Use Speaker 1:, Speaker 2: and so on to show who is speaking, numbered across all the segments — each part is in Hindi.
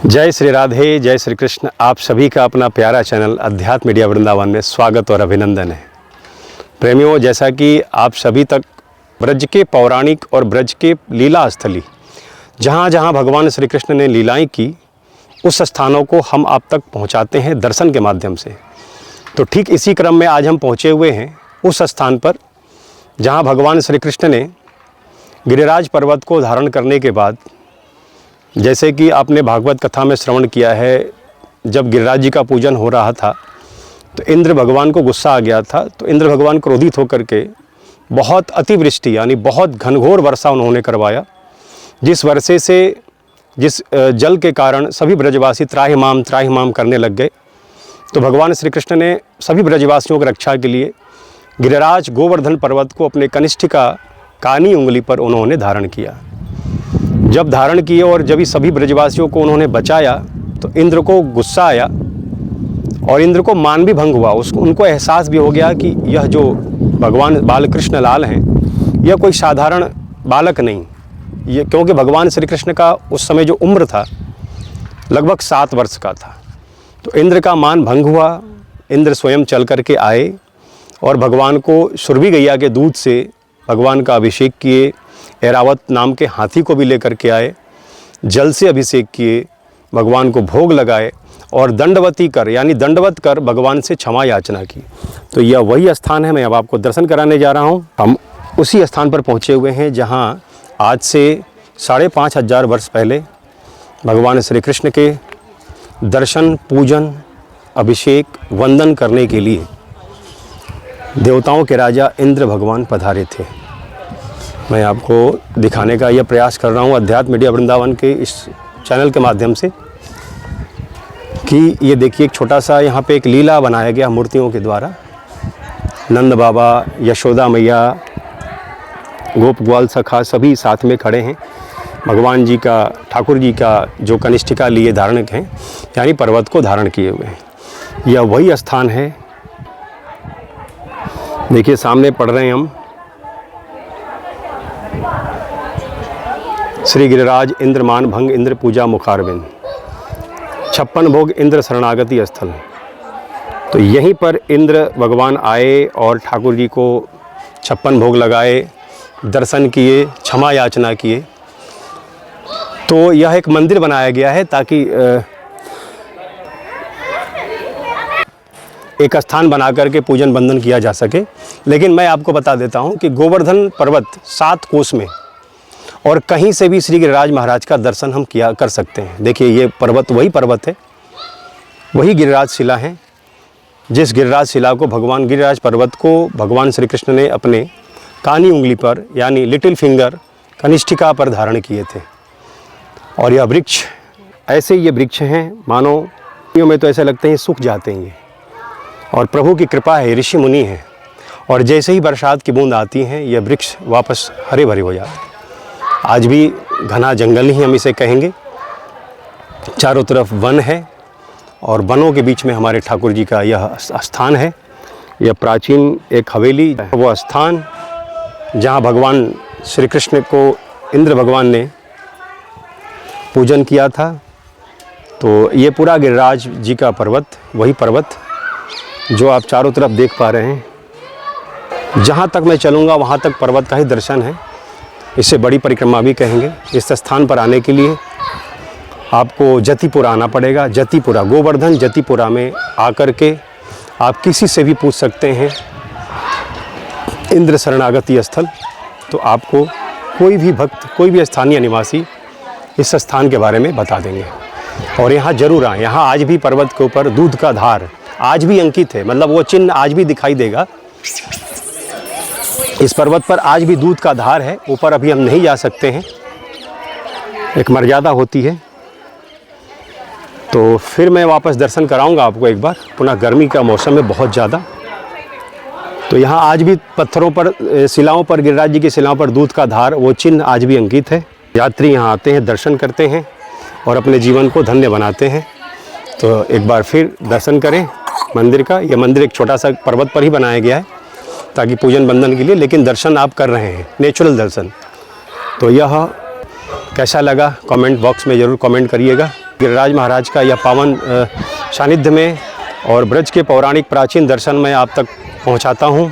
Speaker 1: जय श्री राधे, जय श्री कृष्ण। आप सभी का अपना प्यारा चैनल अध्यात्म मीडिया वृंदावन में स्वागत और अभिनंदन है। प्रेमियों, जैसा कि आप सभी तक ब्रज के पौराणिक और ब्रज के लीला स्थली जहाँ जहाँ भगवान श्री कृष्ण ने लीलाएं की, उस स्थानों को हम आप तक पहुँचाते हैं दर्शन के माध्यम से। तो ठीक इसी क्रम में आज हम पहुँचे हुए हैं उस स्थान पर जहाँ भगवान श्री कृष्ण ने गिरिराज पर्वत को धारण करने के बाद, जैसे कि आपने भागवत कथा में श्रवण किया है, जब गिरिराज जी का पूजन हो रहा था तो इंद्र भगवान को गुस्सा आ गया था। तो इंद्र भगवान क्रोधित होकर के बहुत अतिवृष्टि यानी बहुत घनघोर वर्षा उन्होंने करवाया, जिस वर्षे से जिस जल के कारण सभी ब्रजवासी त्राहिमाम करने लग गए। तो भगवान श्री कृष्ण ने सभी ब्रजवासियों की रक्षा के लिए गिरिराज गोवर्धन पर्वत को अपने कनिष्ठिका कानी उंगली पर उन्होंने धारण किया। जब धारण किए और जब ही सभी ब्रजवासियों को उन्होंने बचाया तो इंद्र को गुस्सा आया और इंद्र को मान भी भंग हुआ। उनको एहसास भी हो गया कि यह जो भगवान बालकृष्ण लाल हैं, यह कोई साधारण बालक नहीं, ये क्योंकि भगवान श्री कृष्ण का उस समय जो उम्र था लगभग 7 वर्ष का था। तो इंद्र का मान भंग हुआ। इंद्र स्वयं चल करके आए और भगवान को सुरभि गैया के दूध से भगवान का अभिषेक किए, ऐरावत नाम के हाथी को भी लेकर के आए, जल से अभिषेक किए, भगवान को भोग लगाए और दंडवती कर यानी दंडवत कर भगवान से क्षमा याचना की। तो यह वही स्थान है, मैं अब आपको दर्शन कराने जा रहा हूँ। हम उसी स्थान पर पहुँचे हुए हैं जहाँ आज से 5500 वर्ष पहले भगवान श्री कृष्ण के दर्शन, पूजन, अभिषेक, वंदन करने के लिए देवताओं के राजा इंद्र भगवान पधारे थे। मैं आपको दिखाने का यह प्रयास कर रहा हूँ अध्यात्म मीडिया वृंदावन के इस चैनल के माध्यम से कि ये देखिए, एक छोटा सा यहाँ पे एक लीला बनाया गया मूर्तियों के द्वारा। नंद बाबा, यशोदा मैया, गोप ग्वाल सखा सभी साथ में खड़े हैं। भगवान जी का, ठाकुर जी का जो कनिष्ठिका लिए धारण हैं यानी पर्वत को धारण किए हुए हैं। यह वही स्थान है। देखिए सामने पढ़ रहे हैं हम, श्री गिरिराज इंद्र मान भंग इंद्र पूजा मुखारविंद 56 भोग इंद्र शरणागति स्थल। तो यहीं पर इंद्र भगवान आए और ठाकुर जी को 56 भोग लगाए, दर्शन किए, क्षमा याचना किए। तो यह एक मंदिर बनाया गया है ताकि एक स्थान बना करके पूजन बंदन किया जा सके। लेकिन मैं आपको बता देता हूं कि गोवर्धन पर्वत 7 कोस में और कहीं से भी श्री गिरिराज महाराज का दर्शन हम कर सकते हैं। देखिए ये पर्वत वही पर्वत है, वही गिरिराज शिला है, जिस गिरिराज शिला को भगवान गिरिराज पर्वत को भगवान श्री कृष्ण ने अपने कानी उंगली पर यानी लिटिल फिंगर कनिष्ठिका पर धारण किए थे। और यह वृक्ष, ऐसे ये वृक्ष हैं मानो में तो ऐसे लगते हैं सूख जाते हैं ये, और प्रभु की कृपा है, ऋषि मुनि हैं, और जैसे ही बरसात की बूंद आती हैं यह वृक्ष वापस हरे भरे हो जाते हैं। आज भी घना जंगल ही हम इसे कहेंगे, चारों तरफ वन है और वनों के बीच में हमारे ठाकुर जी का यह स्थान है। यह प्राचीन एक हवेली, वो स्थान जहाँ भगवान श्री कृष्ण को इंद्र भगवान ने पूजन किया था। तो ये पूरा गिरिराज जी का पर्वत, वही पर्वत जो आप चारों तरफ देख पा रहे हैं। जहाँ तक मैं चलूँगा वहाँ तक पर्वत का ही दर्शन है, इसे बड़ी परिक्रमा भी कहेंगे। इस स्थान पर आने के लिए आपको जतिपुरा आना पड़ेगा। जतिपुरा, गोवर्धन जतिपुरा में आकर के आप किसी से भी पूछ सकते हैं इंद्र शरणागति स्थल, तो आपको कोई भी भक्त, कोई भी स्थानीय निवासी इस स्थान के बारे में बता देंगे। और यहाँ जरूर आएँ। यहाँ आज भी पर्वत के ऊपर दूध का धार आज भी अंकित है, मतलब वो चिन्ह आज भी दिखाई देगा। इस पर्वत पर आज भी दूध का धार है। ऊपर अभी हम नहीं जा सकते हैं, एक मर्यादा होती है। तो फिर मैं वापस दर्शन कराऊंगा आपको एक बार, पुनः गर्मी का मौसम है बहुत ज़्यादा। तो यहाँ आज भी पत्थरों पर, शिलाओं पर, गिरिराज जी की शिलाओं पर दूध का धार, वो चिन्ह आज भी अंकित है। यात्री यहाँ आते हैं, दर्शन करते हैं और अपने जीवन को धन्य बनाते हैं। तो एक बार फिर दर्शन करें मंदिर का। यह मंदिर एक छोटा सा पर्वत पर ही बनाया गया है ताकि पूजन बंदन के लिए, लेकिन दर्शन आप कर रहे हैं, नेचुरल दर्शन। तो यह कैसा लगा कमेंट बॉक्स में ज़रूर कमेंट करिएगा। गिरिराज महाराज का यह पावन सानिध्य में और ब्रज के पौराणिक प्राचीन दर्शन मैं आप तक पहुंचाता हूं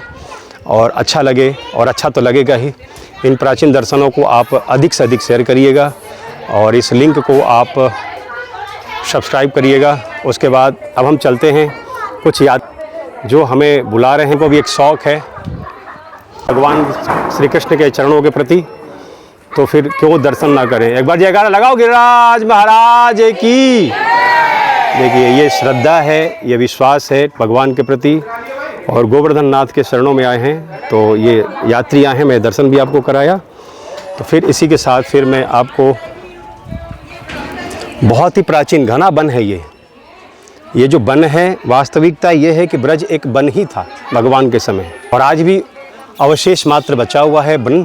Speaker 1: और अच्छा लगे, और अच्छा तो लगेगा ही। इन प्राचीन दर्शनों को आप अधिक से अधिक शेयर करिएगा और इस लिंक को आप सब्सक्राइब करिएगा। उसके बाद अब हम चलते हैं कुछ याद जो हमें बुला रहे हैं, वो भी एक शौक़ है भगवान श्री कृष्ण के चरणों के प्रति, तो फिर क्यों दर्शन ना करें। एक बार जयकारा लगाओ गिरिराज महाराज की। देखिए ये श्रद्धा है, ये विश्वास है भगवान के प्रति, और गोवर्धन नाथ के शरणों में आए हैं तो ये यात्री आए हैं, मैं दर्शन भी आपको कराया। तो फिर इसी के साथ फिर मैं आपको, बहुत ही प्राचीन घना वन है ये जो वन है, वास्तविकता ये है कि ब्रज एक वन ही था भगवान के समय, और आज भी अवशेष मात्र बचा हुआ है वन।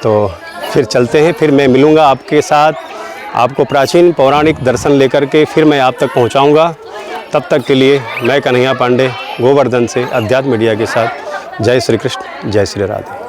Speaker 1: तो फिर चलते हैं, फिर मैं मिलूँगा आपके साथ, आपको प्राचीन पौराणिक दर्शन लेकर के फिर मैं आप तक पहुँचाऊँगा। तब तक के लिए मैं कन्हैया पांडे गोवर्धन से अध्यात्म मीडिया के साथ। जय श्री कृष्ण, जय श्री राधे।